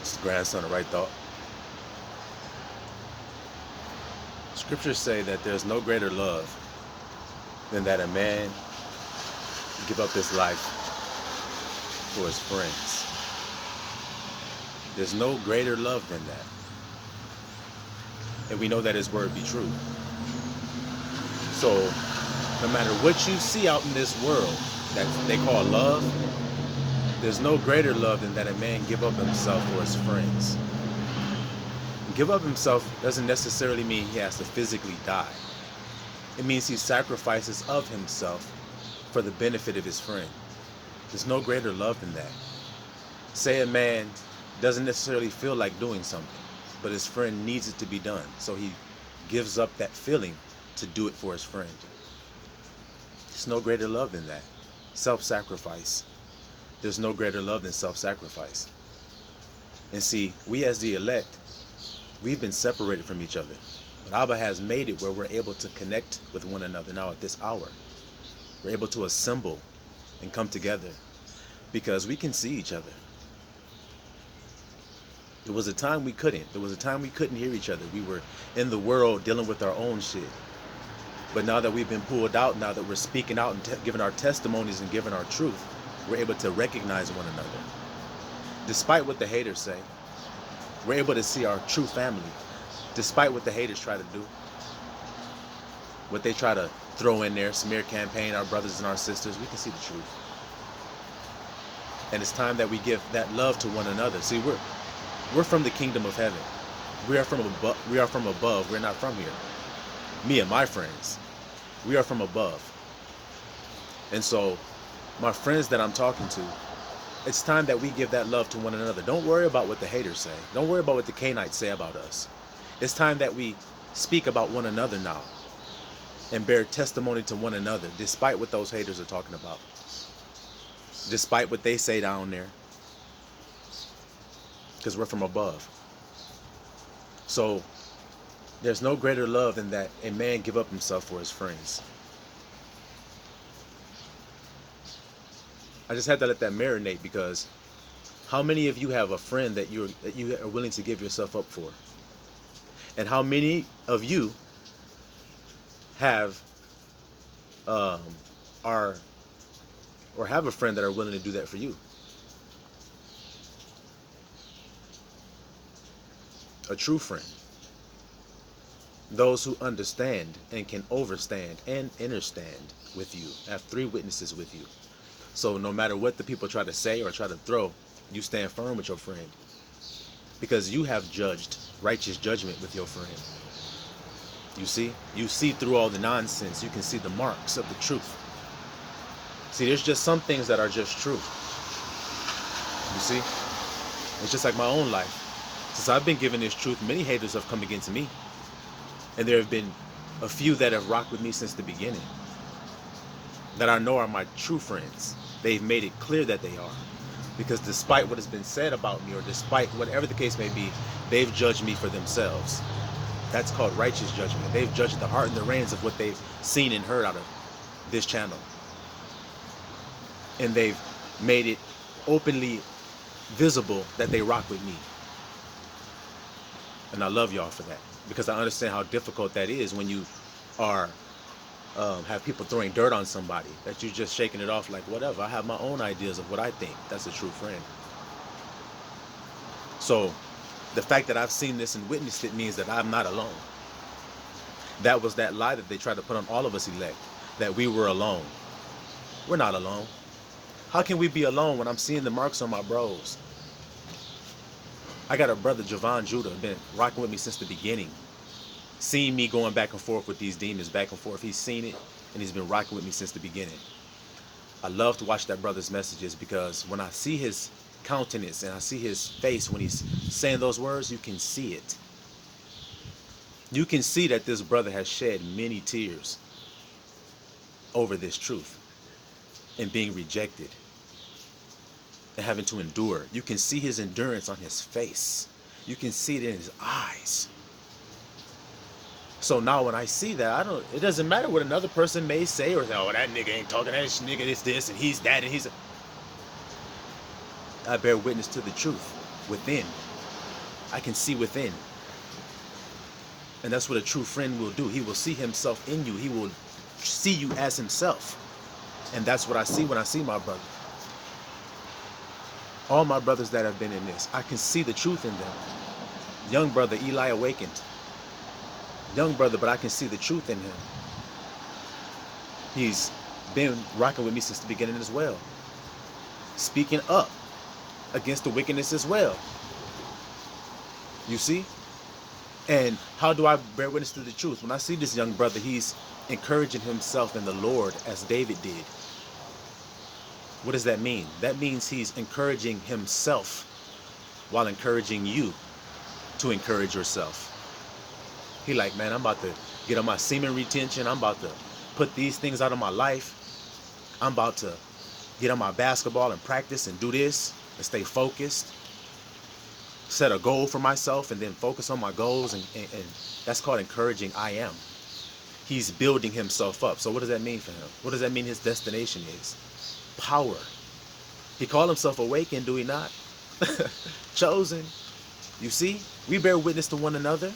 It's the grandson of right thought. Scriptures say that there's no greater love than that a man give up his life for his friends. There's no greater love than that. And we know that his word be true. So, no matter what you see out in this world that they call love, there's no greater love than that a man give up himself for his friends. Give up himself doesn't necessarily mean he has to physically die. It means he sacrifices of himself for the benefit of his friend. There's no greater love than that. Say a man doesn't necessarily feel like doing something, but his friend needs it to be done, so he gives up that feeling to do it for his friend. There's no greater love than that. Self-sacrifice. There's no greater love than self-sacrifice. And see, we as the elect, we've been separated from each other. But Abba has made it where we're able to connect with one another now at this hour. We're able to assemble and come together because we can see each other. There was a time we couldn't. There was a time we couldn't hear each other. We were in the world dealing with our own shit. But now that we've been pulled out, now that we're speaking out and giving our testimonies and giving our truth, we're able to recognize one another. Despite what the haters say, we're able to see our true family. Despite what the haters try to do, what they try to throw in there, smear campaign our brothers and our sisters, we can see the truth. And it's time that we give that love to one another. See, we're from the kingdom of heaven. We are from above. We're not from here. Me and my friends, we are from above. And so, my friends that I'm talking to, it's time that we give that love to one another. Don't worry about what the haters say. Don't worry about what the Canaanites say about us. It's time that we speak about one another now and bear testimony to one another, despite what those haters are talking about, despite what they say down there, because we're from above. So there's no greater love than that a man give up himself for his friends. I just had to let that marinate, because how many of you have a friend that you are willing to give yourself up for? And how many of you have have a friend that are willing to do that for you? A true friend. Those who understand and can overstand and understand with you. Have 3 witnesses with you. So no matter what the people try to say or try to throw, you stand firm with your friend. Because you have judged righteous judgment with your friend. You see through all the nonsense. You can see the marks of the truth. See, there's just some things that are just true. You see? It's just like my own life. Since I've been given this truth, many haters have come against me. And there have been a few that have rocked with me since the beginning, that I know are my true friends. They've made it clear that they are. Because despite what has been said about me, or despite whatever the case may be, they've judged me for themselves. That's called righteous judgment. They've judged the heart and the reins of what they've seen and heard out of this channel. And they've made it openly visible that they rock with me. And I love y'all for that, because I understand how difficult that is when you are have people throwing dirt on somebody, that you're just shaking it off like whatever. I have my own ideas of what I think. That's a true friend. So the fact that I've seen this and witnessed it means that I'm not alone. That was that lie that they tried to put on all of us elect, that we were alone. We're not alone. How can we be alone when I'm seeing the marks on my bros? I got a brother, Javon Judah, been rocking with me since the beginning. Seeing me going back and forth with these demons, back and forth. He's seen it, and he's been rocking with me since the beginning. I love to watch that brother's messages, because when I see his countenance and I see his face when he's saying those words, you can see it. You can see that this brother has shed many tears over this truth and being rejected and having to endure. You can see his endurance on his face. You can see it in his eyes. So now when I see that, it doesn't matter what another person may say, or oh, that nigga ain't talking, that nigga is this and he's that and he's. I bear witness to the truth within. I can see within. And that's what a true friend will do. He will see himself in you. He will see you as himself. And that's what I see when I see my brother. All my brothers that have been in this, I can see the truth in them. Young brother, Eli awakened. Young brother, but I can see the truth in him. He's been rocking with me since the beginning as well. Speaking up against the wickedness as well. You see? And how do I bear witness to the truth? When I see this young brother, he's encouraging himself in the Lord as David did. What does that mean? That means he's encouraging himself while encouraging you to encourage yourself. He like, man, I'm about to get on my semen retention. I'm about to put these things out of my life. I'm about to get on my basketball and practice and do this and stay focused. Set a goal for myself and then focus on my goals. And that's called encouraging I am. He's building himself up. So what does that mean for him? What does that mean his destination is? Power. He called himself awakened, do he not? Chosen. You see, we bear witness to one another.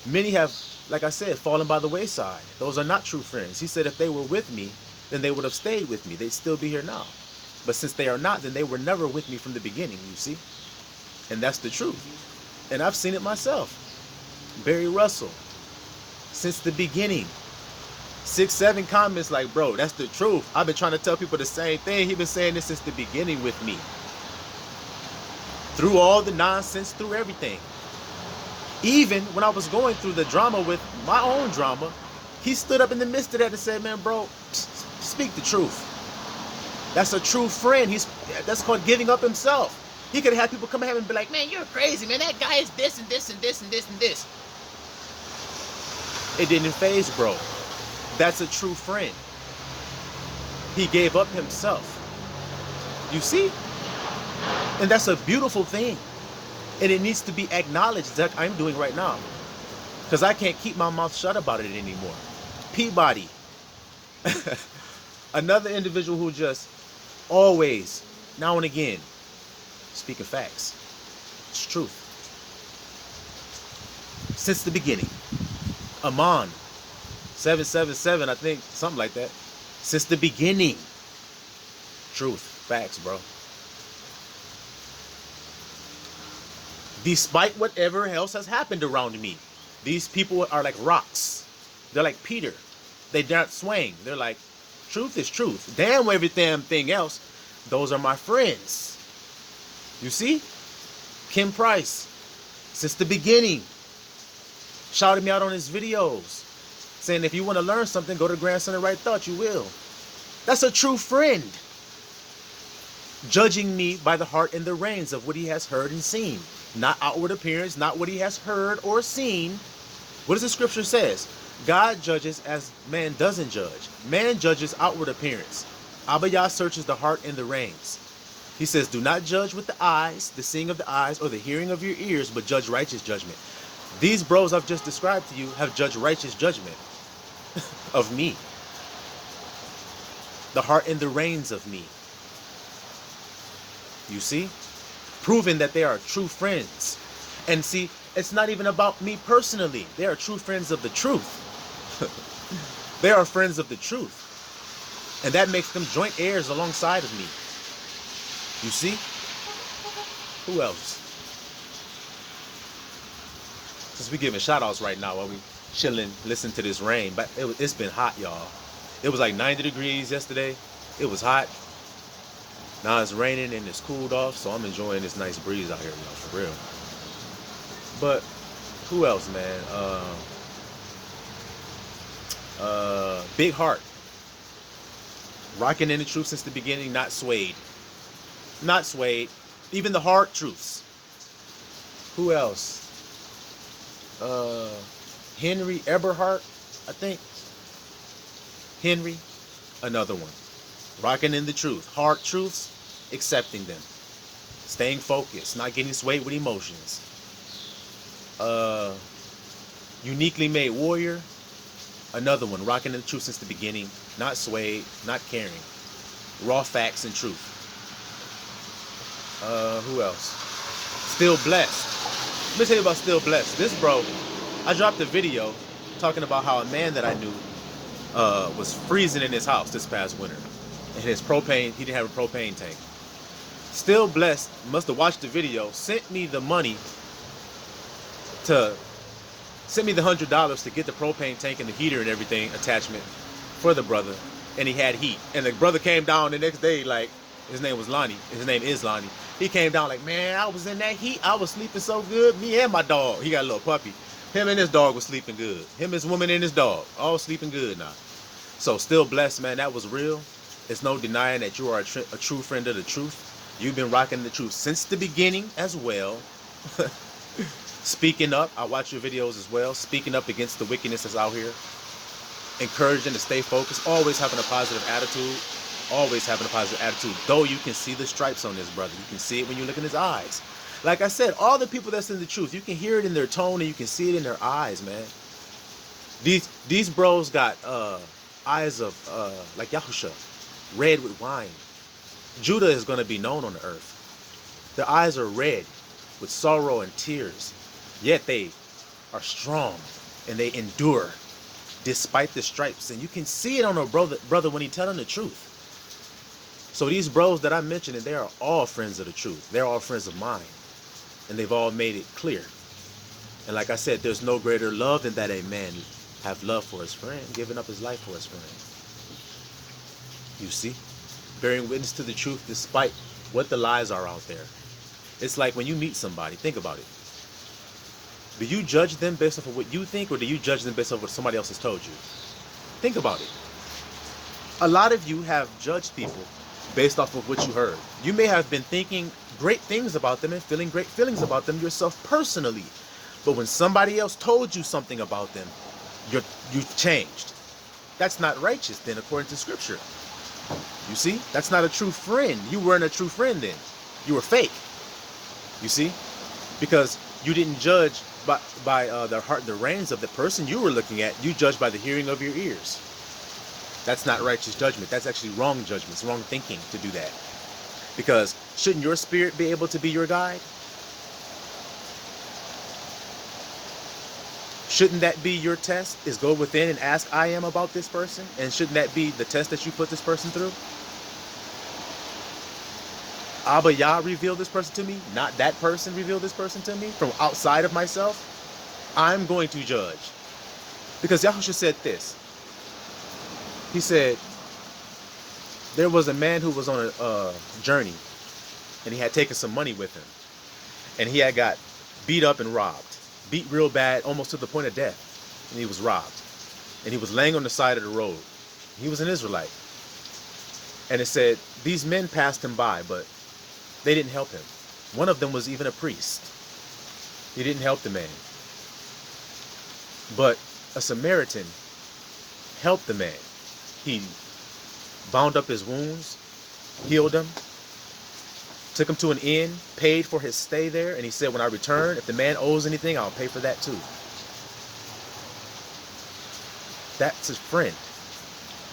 Many have, like I said, fallen by the wayside. Those are not true friends. He said if they were with me, then they would have stayed with me. They'd still be here now. But since they are not, then they were never with me from the beginning, you see. And that's the truth. And I've seen it myself. Barry Russell, since the beginning. 6, 7 comments like, bro, that's the truth. I've been trying to tell people the same thing. He's been saying this since the beginning with me. Through all the nonsense, through everything. Even when I was going through the drama with my own drama, he stood up in the midst of that and said, man, bro, speak the truth. That's a true friend. That's called giving up himself. He could have had people come at him and be like, man, you're crazy, man. That guy is this and this and this and this and this. It didn't faze, bro. That's a true friend. He gave up himself. You see? And that's a beautiful thing. And it needs to be acknowledged that I'm doing right now. Because I can't keep my mouth shut about it anymore. Peabody. Another individual who just always, now and again, speaking facts. It's truth. Since the beginning. Amon. 777, I think, something like that. Since the beginning. Truth. Facts, bro. Despite whatever else has happened around me, these people are like rocks. They're like Peter. They don't swing. They're like, truth is truth. Damn every damn thing else. Those are my friends. You see? Kim Price, since the beginning, shouted me out on his videos, saying if you want to learn something, go to Grandson of Right Thought, you will. That's a true friend. Judging me by the heart and the reins of what he has heard and seen. Not outward appearance, not what he has heard or seen. What does the scripture says? God judges as man doesn't judge. Man judges outward appearance. Abba Yah searches the heart and the reins. He says, do not judge with the eyes, the seeing of the eyes, or the hearing of your ears, but judge righteous judgment. These bros I've just described to you have judged righteous judgment of me. The heart and the reins of me. You see? Proving that they are true friends. And see, it's not even about me personally. They are true friends of the truth. They are friends of the truth. And that makes them joint heirs alongside of me. You see? Who else? Since we giving shout outs right now while we chilling, listen to this rain. But it's been hot, y'all. It was like 90 degrees yesterday. It was hot. Now it's raining and it's cooled off, so I'm enjoying this nice breeze out here, y'all, for real. But who else, man? Big Heart. Rocking in the truth since the beginning, not swayed. Not swayed. Even the hard truths. Who else? Henry Eberhardt, I think. Henry, another one. Rocking in the truth. Hard truths, accepting them. Staying focused, not getting swayed with emotions. Uniquely made warrior. Another one, rocking in the truth since the beginning. Not swayed, not caring. Raw facts and truth. Who else? Still Blessed. Let me tell you about Still Blessed. This bro, I dropped a video talking about how a man that I knew was freezing in his house this past winter. And his propane, he didn't have a propane tank. Still Blessed must have watched the video, sent me the money to, sent me the $100 to get the propane tank and the heater and everything attachment for the brother. And he had heat. And the brother came down the next day, like, his name was Lonnie. His name is Lonnie. He came down like, man, I was in that heat. I was sleeping so good. Me and my dog. He got a little puppy. Him and his dog was sleeping good. Him, his woman, and his dog. All sleeping good now. So Still Blessed, man. That was real. There's no denying that you are a true friend of the truth. You've been rocking the truth since the beginning as well. Speaking up. I watch your videos as well. Speaking up against the wickedness that's out here. Encouraging to stay focused. Always having a positive attitude. Always having a positive attitude. Though you can see the stripes on this brother. You can see it when you look in his eyes. Like I said, all the people that's in the truth, you can hear it in their tone and you can see it in their eyes, man. These bros got eyes of like Yahusha, red with wine. Judah is going to be known on the earth. Their eyes are red with sorrow and tears. Yet they are strong and they endure despite the stripes. And you can see it on a brother when he's telling the truth. So these bros that I mentioned, they are all friends of the truth. They're all friends of mine. And they've all made it clear. And like I said, there's no greater love than that a man have love for his friend, giving up his life for his friend. You see? Bearing witness to the truth despite what the lies are out there. It's like when you meet somebody, think about it. Do you judge them based off of what you think, or do you judge them based off what somebody else has told you? Think about it. A lot of you have judged people based off of what you heard. You may have been thinking great things about them and feeling great feelings about them yourself personally. But when somebody else told you something about them, you've changed. That's not righteous then, according to scripture. You see? That's not a true friend. You weren't a true friend then. You were fake. You see? Because you didn't judge by the heart and the reins of the person you were looking at. You judged by the hearing of your ears. That's not righteous judgment. That's actually wrong judgment. It's wrong thinking to do that. Because shouldn't your spirit be able to be your guide? Shouldn't that be your test? Is go within and ask I am about this person? And shouldn't that be the test that you put this person through? Abba Yah revealed this person to me, not that person revealed this person to me from outside of myself. I'm going to judge. Because Yahushua said this. He said, there was a man who was on a journey and he had taken some money with him. And he had got beat up and robbed. Beat real bad, almost to the point of death. And he was robbed. And he was laying on the side of the road. He was an Israelite. And it said, these men passed him by, but they didn't help him. One of them was even a priest. He didn't help the man. But a Samaritan helped the man. He bound up his wounds, healed him, took him to an inn, paid for his stay there, and he said, when I return, if the man owes anything, I'll pay for that too. That's his friend.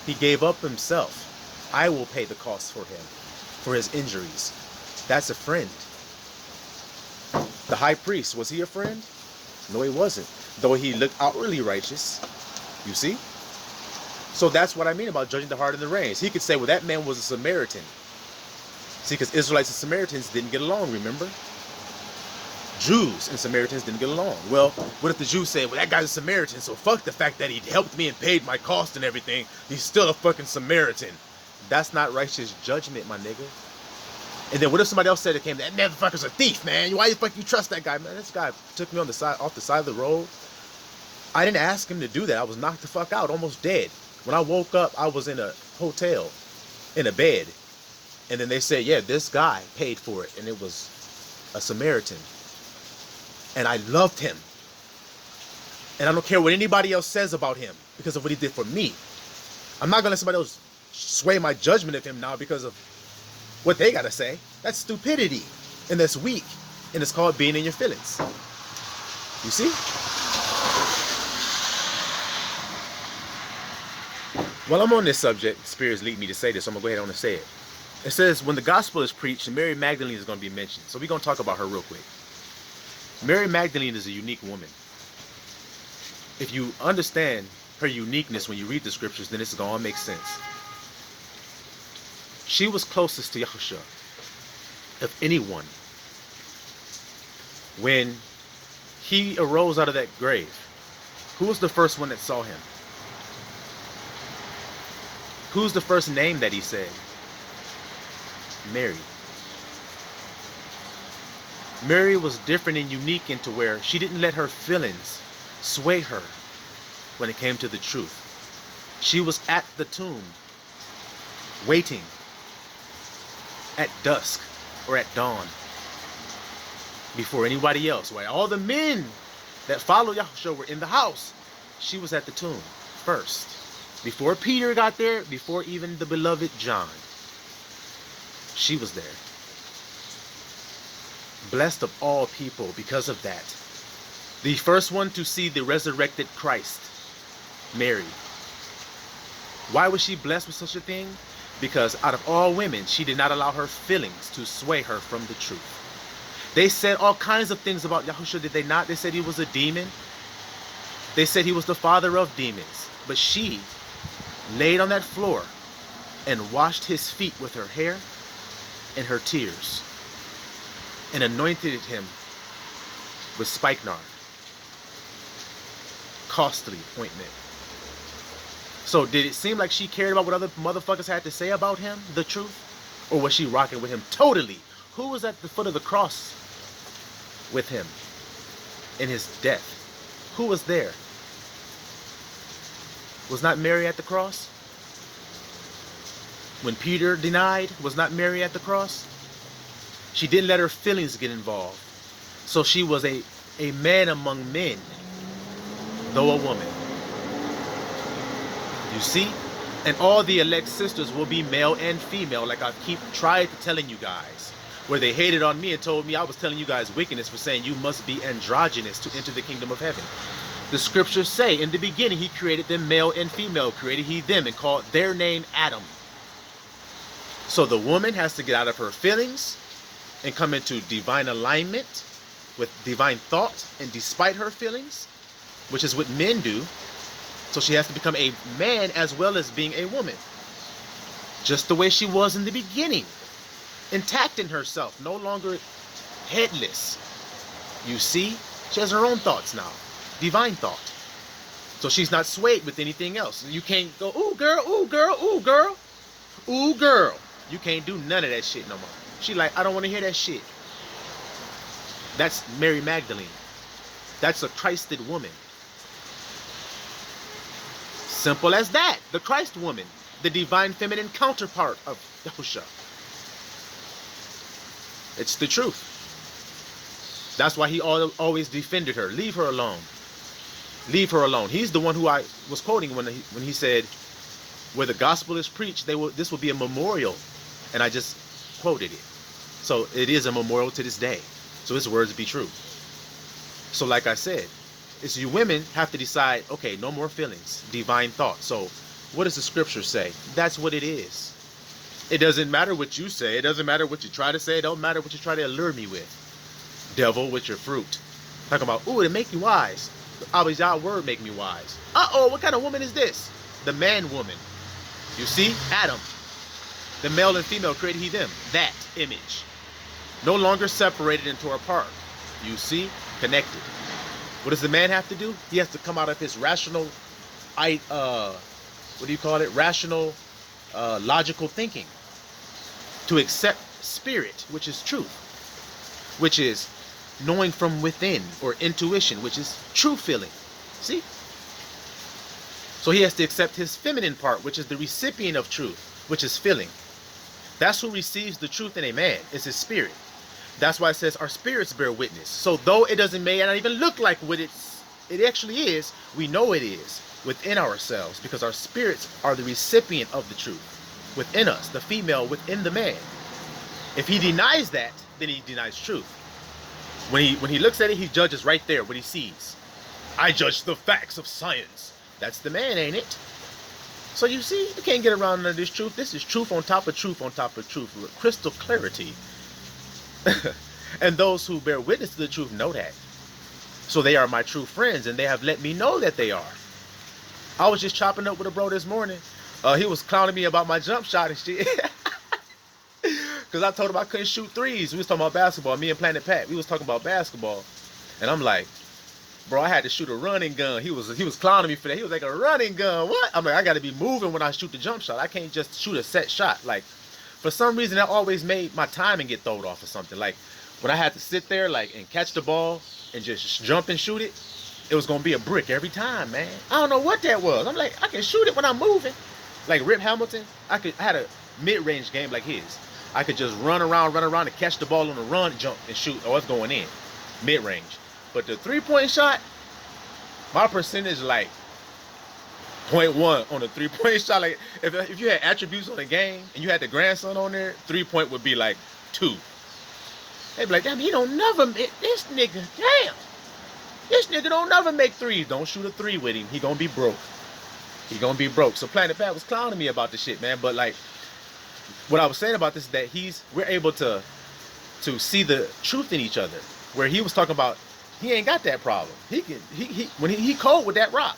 He gave up himself. I will pay the cost for him, for his injuries. That's a friend. The high priest, was he a friend? No, he wasn't. Though he looked outwardly righteous. You see? So that's what I mean about judging the heart and the reins. He could say, well, that man was a Samaritan. See, because Israelites and Samaritans didn't get along, remember? Jews and Samaritans didn't get along. Well, what if the Jews say, well, that guy's a Samaritan, so fuck the fact that he helped me and paid my cost and everything. He's still a fucking Samaritan. That's not righteous judgment, my nigga. And then what if somebody else said it came, that motherfucker's a thief, man. Why the fuck you trust that guy, man? This guy took me on the side, off the side of the road. I didn't ask him to do that. I was knocked the fuck out, almost dead. When I woke up, I was in a hotel, in a bed. And then they said, yeah, this guy paid for it. And it was a Samaritan. And I loved him. And I don't care what anybody else says about him because of what he did for me. I'm not going to let somebody else sway my judgment of him now because of what they got to say. That's stupidity. And that's weak. And it's called being in your feelings. You see? While I'm on this subject, spirits lead me to say this, so I'm going to go ahead on and say it. It says, when the gospel is preached, Mary Magdalene is going to be mentioned. So we're going to talk about her real quick. Mary Magdalene is a unique woman. If you understand her uniqueness when you read the scriptures, then it's going to all make sense. She was closest to Yahusha of anyone. When he arose out of that grave, who was the first one that saw him? Who's the first name that he said? Mary. Mary was different and unique into where she didn't let her feelings sway her when it came to the truth. She was at the tomb, waiting at dusk or at dawn before anybody else. While all the men that followed Yahushua were in the house, she was at the tomb first. Before Peter got there, before even the beloved John, she was there. Blessed of all people because of that. The first one to see the resurrected Christ, Mary. Why was she blessed with such a thing? Because out of all women, she did not allow her feelings to sway her from the truth. They said all kinds of things about Yahushua, did they not? They said he was a demon. They said he was the father of demons. But she laid on that floor and washed his feet with her hair and her tears and anointed him with spikenard. Costly ointment. So did it seem like she cared about what other motherfuckers had to say about him, the truth? Or was she rocking with him totally? Who was at the foot of the cross with him in his death? Who was there? Was not Mary at the cross? When Peter denied, was not Mary at the cross? She didn't let her feelings get involved. So she was a man among men, though a woman. You see? And all the elect sisters will be male and female, like I keep tried to telling you guys. Where they hated on me and told me I was telling you guys wickedness for saying you must be androgynous to enter the kingdom of heaven. The scriptures say in the beginning he created them male and female, created he them and called their name Adam. So the woman has to get out of her feelings and come into divine alignment with divine thought and despite her feelings, which is what men do. So she has to become a man as well as being a woman. Just the way she was in the beginning. Intact in herself, no longer headless. You see, she has her own thoughts now. Divine thought. So she's not swayed with anything else. You can't go, ooh girl, ooh girl, ooh girl, ooh girl. You can't do none of that shit no more. She like, I don't want to hear that shit. That's Mary Magdalene. That's a Christed woman. Simple as that. The Christ woman. The divine feminine counterpart of Yahusha. It's the truth. That's why he always defended her. Leave her alone. Leave her alone. He's the one who I was quoting when he said, where the gospel is preached, this will be a memorial. And I just quoted it. So it is a memorial to this day. So his words be true. So like I said, it's you women have to decide, okay, no more feelings, divine thought. So what does the scripture say? That's what it is. It doesn't matter what you say. It doesn't matter what you try to say. It don't matter what you try to allure me with. Devil, with your fruit. Talking about, ooh, it make you wise. Always y'all word make me wise. Uh-oh, what kind of woman is this? The man woman. You see? Adam. The male and female created he them. That image. No longer separated and tore apart. You see? Connected. What does the man have to do? He has to come out of his rational, what do you call it? Rational, logical thinking. To accept spirit, which is truth. Which is knowing from within, or intuition, which is true feeling. See? So he has to accept his feminine part, which is the recipient of truth, which is feeling. That's who receives the truth in a man. It's his spirit. That's why it says our spirits bear witness. So though it may not even look like what it actually is, we know it is within ourselves because our spirits are the recipient of the truth within us, the female within the man. If he denies that, then he denies truth. When he looks at it, he judges right there what he sees. I judge the facts of science. That's the man, ain't it? So you see, you can't get around none of this truth. This is truth on top of truth on top of truth with crystal clarity. And those who bear witness to the truth know that. So they are my true friends, and they have let me know that they are. I was just chopping up with a bro this morning. He was clowning me about my jump shot and shit. Because I told him I couldn't shoot threes. We was talking about basketball. Me and Planet Pat, we was talking about basketball. And I'm like, bro, I had to shoot a running gun. He was clowning me for that. He was like, a running gun? What? I'm like, I got to be moving when I shoot the jump shot. I can't just shoot a set shot. Like, for some reason, that always made my timing get thrown off or something. Like, when I had to sit there, like, and catch the ball and just jump and shoot it, it was going to be a brick every time, man. I don't know what that was. I'm like, I can shoot it when I'm moving. Like Rip Hamilton, I had a mid-range game like his. I could just run around and catch the ball on the run, jump, and shoot. Oh, it's going in. Mid-range. But the three-point shot, my percentage like 0.1 on the three-point shot. Like, if you had attributes on the game and you had the grandson on there, three-point would be like 2. They'd be like, damn, he don't never make this nigga. Damn. This nigga don't never make threes. Don't shoot a 3 with him. He gonna be broke. He gonna be broke. So Planet Pat was clowning me about this shit, man. But like, what I was saying about this is that we're able to see the truth in each other. Where he was talking about, he ain't got that problem. When he cold with that rock,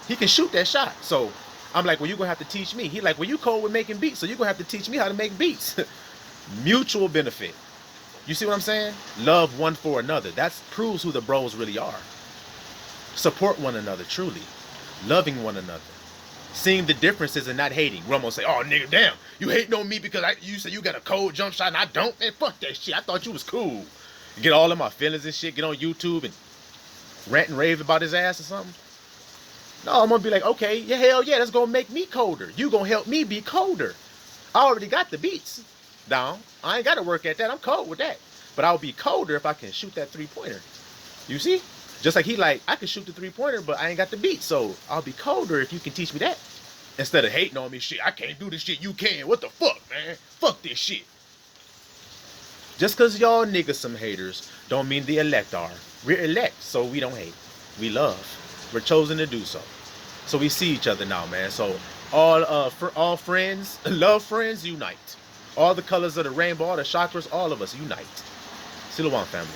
he can shoot that shot. So I'm like, well, you're gonna have to teach me. He like, well, you cold with making beats, so you're gonna have to teach me how to make beats. Mutual benefit. You see what I'm saying? Love one for another. That proves who the bros really are. Support one another, truly. Loving one another. Seeing the differences and not hating. We're gonna say, oh, nigga, damn, you hating on me because you say you got a cold jump shot and I don't? Man, fuck that shit. I thought you was cool. Get all of my feelings and shit. Get on YouTube and rant and rave about his ass or something. No, I'm gonna be like, okay, yeah, hell yeah, that's gonna make me colder. You gonna help me be colder. I already got the beats down. I ain't gotta work at that. I'm cold with that. But I'll be colder if I can shoot that 3-pointer. You see? Just like he like, I can shoot the 3-pointer, but I ain't got the beat. So I'll be colder if you can teach me that. Instead of hating on me, shit, I can't do this shit, you can. What the fuck, man? Fuck this shit. Just because y'all niggas some haters don't mean the elect are. We're elect, so we don't hate. We love. We're chosen to do so. So we see each other now, man. So all friends, love friends, unite. All the colors of the rainbow, all the chakras, all of us unite. Silouan family.